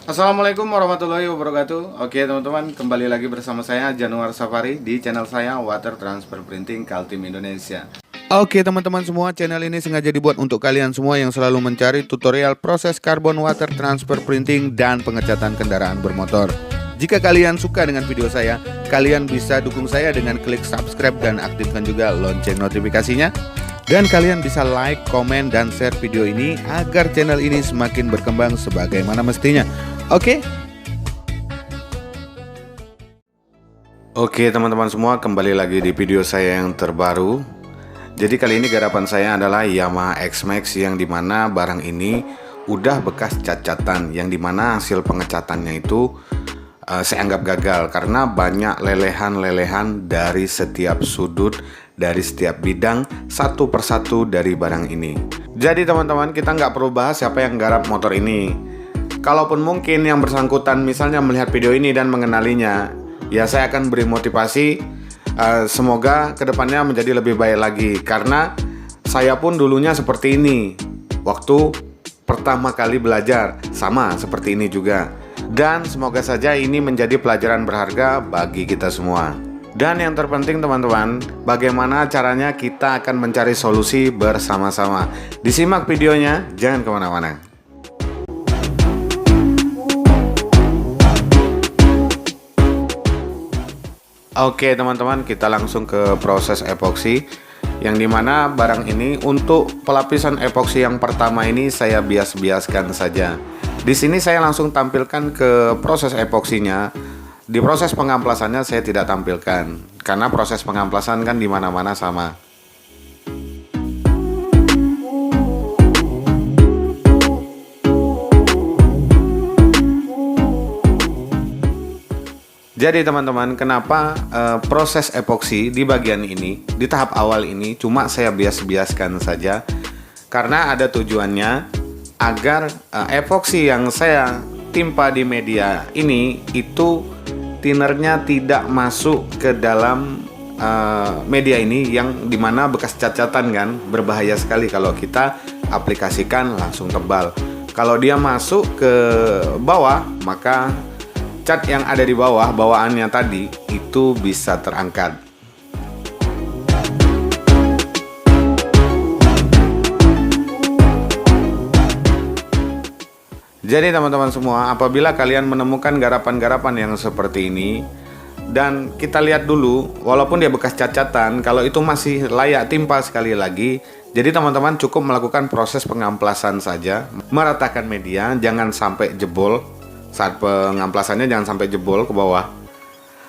Assalamualaikum warahmatullahi wabarakatuh. Oke teman-teman, kembali lagi bersama saya Januar Safari di channel saya Water Transfer Printing Kaltim Indonesia. Oke teman-teman semua, channel ini sengaja dibuat untuk kalian semua yang selalu mencari tutorial proses carbon water transfer printing dan pengecatan kendaraan bermotor. Jika kalian suka dengan video saya, kalian bisa dukung saya dengan klik subscribe dan aktifkan juga lonceng notifikasinya. Dan kalian bisa like, komen, dan share video ini agar channel ini semakin berkembang sebagaimana mestinya. Oke? Oke teman-teman semua, kembali lagi di video saya yang terbaru. Jadi kali ini garapan saya adalah Yamaha X-Max, yang dimana barang ini udah bekas cacatan, yang dimana hasil pengecatannya itu saya anggap gagal karena banyak lelehan-lelehan dari setiap sudut, dari setiap bidang, satu persatu dari barang ini. Jadi teman-teman, kita nggak perlu bahas siapa yang garap motor ini. Kalaupun mungkin yang bersangkutan misalnya melihat video ini dan mengenalinya, ya saya akan beri motivasi, semoga kedepannya menjadi lebih baik lagi. Karena saya pun dulunya seperti ini, waktu pertama kali belajar, sama seperti ini juga. Dan semoga saja ini menjadi pelajaran berharga bagi kita semua. Dan yang terpenting teman-teman, bagaimana caranya kita akan mencari solusi bersama-sama. Disimak videonya, jangan kemana-mana. Oke teman-teman, kita langsung ke proses epoksi. Yang dimana barang ini untuk pelapisan epoksi yang pertama ini saya bias-biaskan saja. Di sini saya langsung tampilkan ke proses epoksinya. Di proses pengamplasannya saya tidak tampilkan karena proses pengamplasan kan di mana-mana sama. Jadi teman-teman, kenapa proses epoksi di bagian ini, di tahap awal ini cuma saya bias-biaskan saja? Karena ada tujuannya agar epoksi yang saya timpa di media ini itu tinernya tidak masuk ke dalam media ini, yang dimana bekas cacatan kan berbahaya sekali kalau kita aplikasikan langsung tebal. Kalau dia masuk ke bawah, maka cat yang ada di bawah bawaannya tadi itu bisa terangkat. Jadi teman-teman semua, apabila kalian menemukan garapan-garapan yang seperti ini, dan kita lihat dulu, walaupun dia bekas cacatan, kalau itu masih layak timpa sekali lagi, jadi teman-teman cukup melakukan proses pengamplasan saja, meratakan media, jangan sampai jebol. Saat pengamplasannya jangan sampai jebol ke bawah.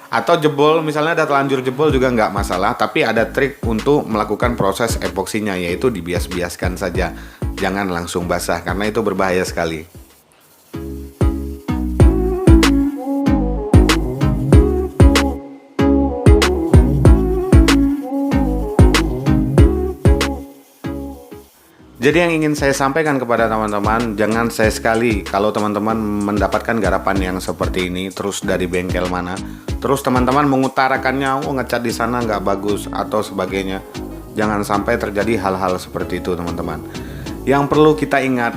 Atau jebol, misalnya ada telanjur jebol juga nggak masalah, tapi ada trik untuk melakukan proses epoksinya, yaitu dibias-biaskan saja. Jangan langsung basah, karena itu berbahaya sekali. Jadi yang ingin saya sampaikan kepada teman-teman, jangan saya sekali kalau teman-teman mendapatkan garapan yang seperti ini terus dari bengkel mana, terus teman-teman mengutarakannya, oh ngecat di sana nggak bagus atau sebagainya. Jangan sampai terjadi hal-hal seperti itu teman-teman. Yang perlu kita ingat,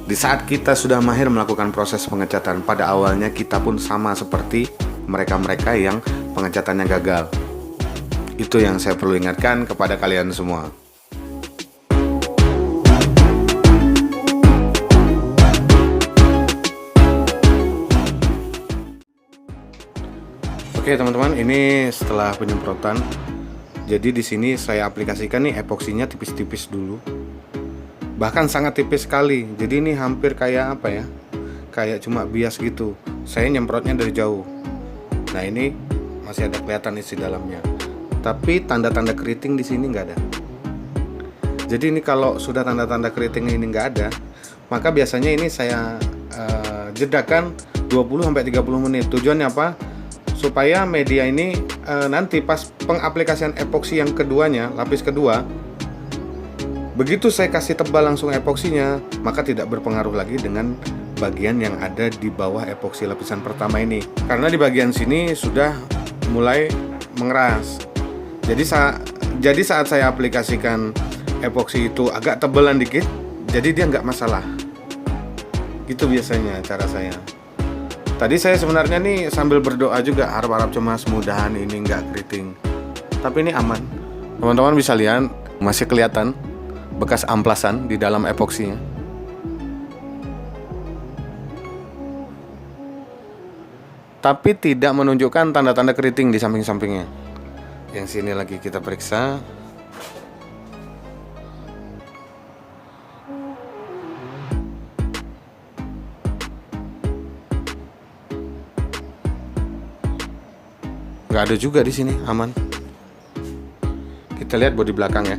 di saat kita sudah mahir melakukan proses pengecatan, pada awalnya kita pun sama seperti mereka-mereka yang pengecatannya gagal. Itu yang saya perlu ingatkan kepada kalian semua. Oke teman-teman, ini setelah penyemprotan. Jadi di sini saya aplikasikan nih epoksinya tipis-tipis dulu. Bahkan sangat tipis sekali. Jadi ini hampir kayak apa ya? Kayak cuma bias gitu. Saya nyemprotnya dari jauh. Nah, ini masih ada kelihatan isi dalamnya. Tapi tanda-tanda keriting di sini nggak ada. Jadi ini kalau sudah tanda-tanda keriting ini nggak ada, maka biasanya ini saya jedakan 20-30 menit. Tujuannya apa? Supaya media ini nanti pas pengaplikasian epoksi yang keduanya, lapis kedua, begitu saya kasih tebal langsung epoksinya, maka tidak berpengaruh lagi dengan bagian yang ada di bawah epoksi lapisan pertama ini. Karena di bagian sini sudah mulai mengeras. Jadi saat saya aplikasikan epoksi itu agak tebalan dikit, jadi dia nggak masalah. Gitu biasanya cara saya. Tadi saya sebenarnya nih sambil berdoa juga, harap-harap cemas mudahan ini nggak keriting. Tapi ini aman. Teman-teman bisa lihat masih kelihatan bekas amplasan di dalam epoksinya. Tapi tidak menunjukkan tanda-tanda keriting di samping-sampingnya. Yang sini lagi kita periksa. Nggak ada juga di sini, aman. Kita lihat bodi belakang ya.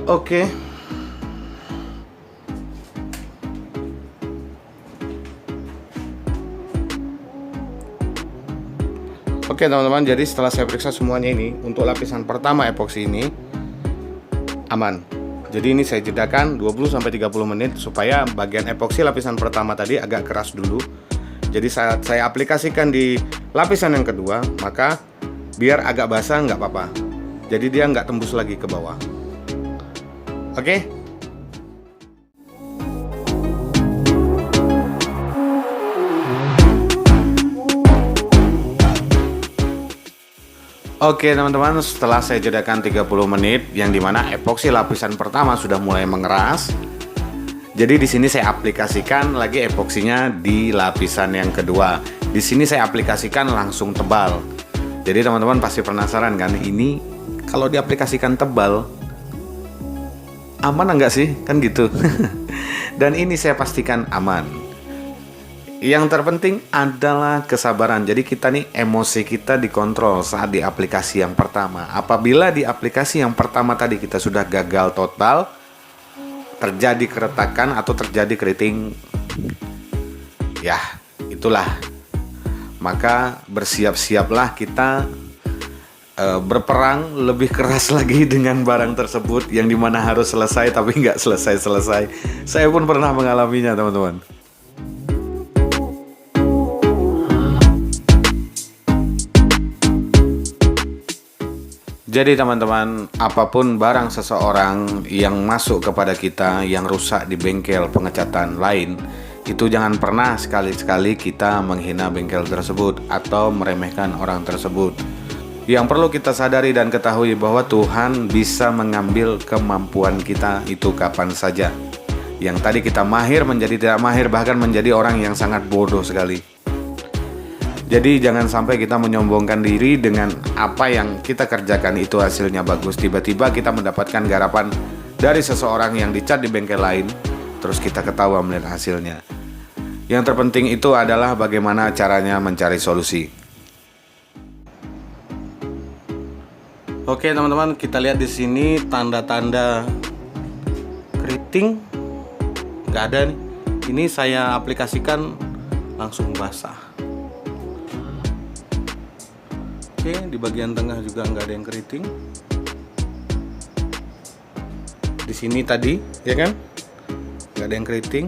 Oke. Oke teman-teman, jadi setelah saya periksa semuanya ini, untuk lapisan pertama epoksi ini aman. Jadi ini saya jedakan 20-30 menit supaya bagian epoksi lapisan pertama tadi agak keras dulu. Jadi saat saya aplikasikan di lapisan yang kedua, maka biar agak basah nggak apa-apa. Jadi dia nggak tembus lagi ke bawah. Oke. Oke teman-teman, setelah saya jedakan 30 menit yang dimana epoksi lapisan pertama sudah mulai mengeras. Jadi di sini saya aplikasikan lagi epoksinya di lapisan yang kedua. Di sini saya aplikasikan langsung tebal. Jadi teman-teman pasti penasaran kan, ini kalau diaplikasikan tebal aman enggak sih? Kan gitu. Dan ini saya pastikan aman. Yang terpenting adalah kesabaran. Jadi kita nih emosi kita dikontrol saat di aplikasi yang pertama. Apabila di aplikasi yang pertama tadi kita sudah gagal total, terjadi keretakan atau terjadi keriting, ya itulah. Maka bersiap-siaplah kita berperang lebih keras lagi dengan barang tersebut yang dimana harus selesai tapi nggak selesai-selesai. Saya pun pernah mengalaminya teman-teman. Jadi teman-teman, apapun barang seseorang yang masuk kepada kita yang rusak di bengkel pengecatan lain, itu jangan pernah sekali-sekali kita menghina bengkel tersebut atau meremehkan orang tersebut. Yang perlu kita sadari dan ketahui bahwa Tuhan bisa mengambil kemampuan kita itu kapan saja. Yang tadi kita mahir menjadi tidak mahir, bahkan menjadi orang yang sangat bodoh sekali. Jadi jangan sampai kita menyombongkan diri dengan apa yang kita kerjakan itu hasilnya bagus. Tiba-tiba kita mendapatkan garapan dari seseorang yang dicat di bengkel lain, terus kita ketawa melihat hasilnya. Yang terpenting itu adalah bagaimana caranya mencari solusi. Oke teman-teman, kita lihat di sini tanda-tanda keriting nggak ada nih. Ini saya aplikasikan langsung basah. Oke, di bagian tengah juga nggak ada yang keriting. Di sini tadi, ya kan? Nggak ada yang keriting.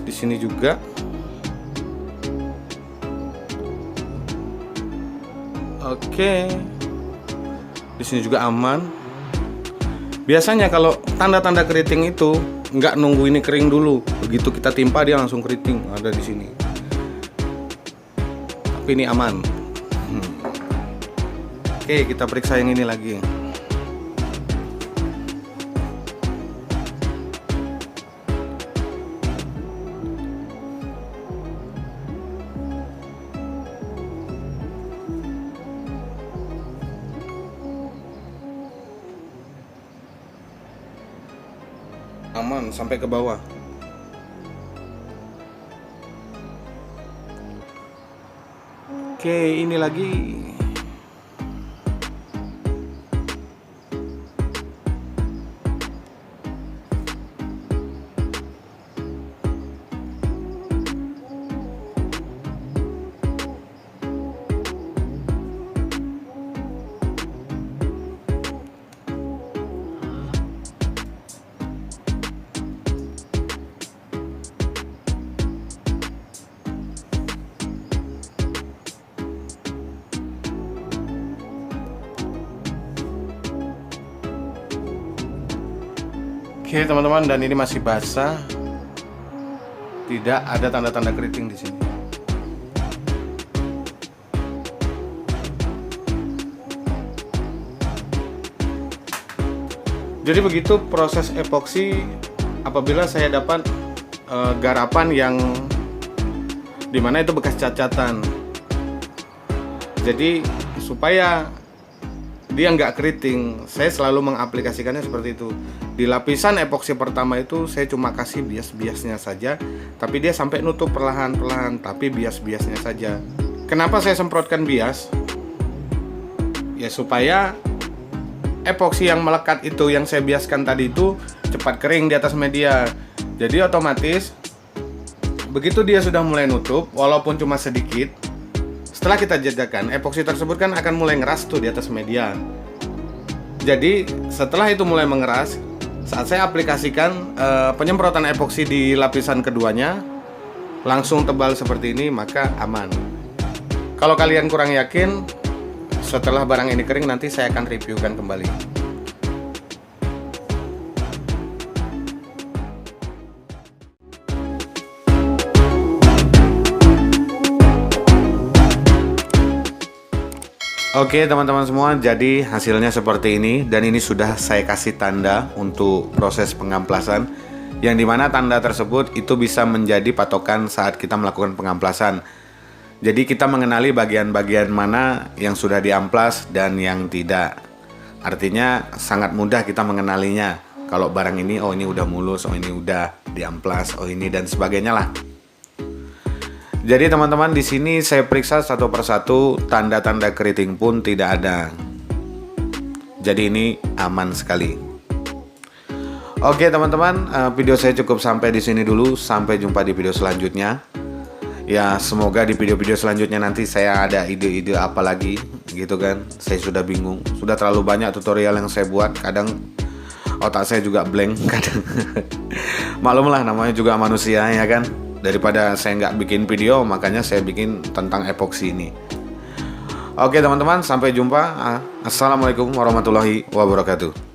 Di sini juga. Oke. Di sini juga aman. Biasanya kalau tanda-tanda keriting itu nggak nunggu ini kering dulu, begitu kita timpa dia langsung keriting, ada di sini. Tapi ini aman. Oke, kita periksa yang ini lagi. aman sampai ke bawah. Oke, ini lagi. Oke teman-teman, dan ini masih basah, tidak ada tanda-tanda keriting di sini. Jadi begitu proses epoksi apabila saya dapat garapan yang dimana itu bekas cacatan. Jadi supaya dia nggak keriting, saya selalu mengaplikasikannya seperti itu. Di lapisan epoksi pertama itu saya cuma kasih bias-biasnya saja, tapi dia sampai nutup perlahan-perlahan, tapi bias-biasnya saja. Kenapa saya semprotkan bias? Ya supaya epoksi yang melekat itu, yang saya biaskan tadi itu cepat kering di atas media. Jadi otomatis begitu dia sudah mulai nutup, walaupun cuma sedikit, setelah kita jadikan, epoksi tersebut kan akan mulai ngeras tuh di atas media. Jadi setelah itu mulai mengeras, saat saya aplikasikan penyemprotan epoksi di lapisan keduanya, langsung tebal seperti ini, maka aman. Kalau kalian kurang yakin, setelah barang ini kering nanti saya akan reviewkan kembali. Oke teman-teman semua, jadi hasilnya seperti ini, dan ini sudah saya kasih tanda untuk proses pengamplasan, yang dimana tanda tersebut itu bisa menjadi patokan saat kita melakukan pengamplasan. Jadi kita mengenali bagian-bagian mana yang sudah diamplas dan yang tidak. Artinya sangat mudah kita mengenalinya. Kalau barang ini, oh ini udah mulus, oh ini udah diamplas, oh ini dan sebagainya lah. Jadi teman-teman, di sini saya periksa satu persatu, tanda-tanda keriting pun tidak ada. Jadi ini aman sekali. Oke teman-teman, video saya cukup sampai di sini dulu. Sampai jumpa di video selanjutnya. Ya semoga di video-video selanjutnya nanti saya ada ide-ide apa lagi gitu kan. Saya sudah bingung, sudah terlalu banyak tutorial yang saya buat. Kadang otak saya juga blank kadang. Maklumlah, namanya juga manusia ya kan. Daripada saya nggak bikin video, makanya saya bikin tentang epoksi ini. Oke teman-teman, sampai jumpa. Assalamualaikum warahmatullahi wabarakatuh.